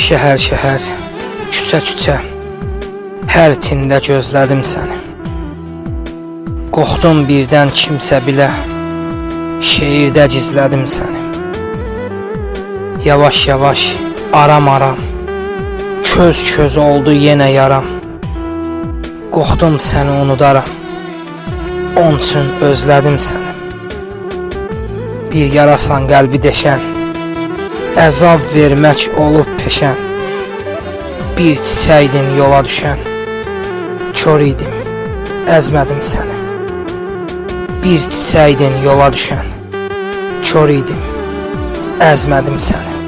Şəhər şəhər, küçə küçə, hər tində gözlədim səni. Qorxdum birdən kimsə bilə, şeirdə gizlədim səni. Yavaş yavaş, aram aram, köz köz oldu yenə yaram. Qorxdum səni unudaram, onun üçün özlədim səni. Bir yarasan qəlbi deşən, əzab vermək olub peşən. Bir çiçəkdin yola düşən, kör idim, əzmədim səni. Bir çiçəkdin yola düşən, kör idim, əzmədim səni.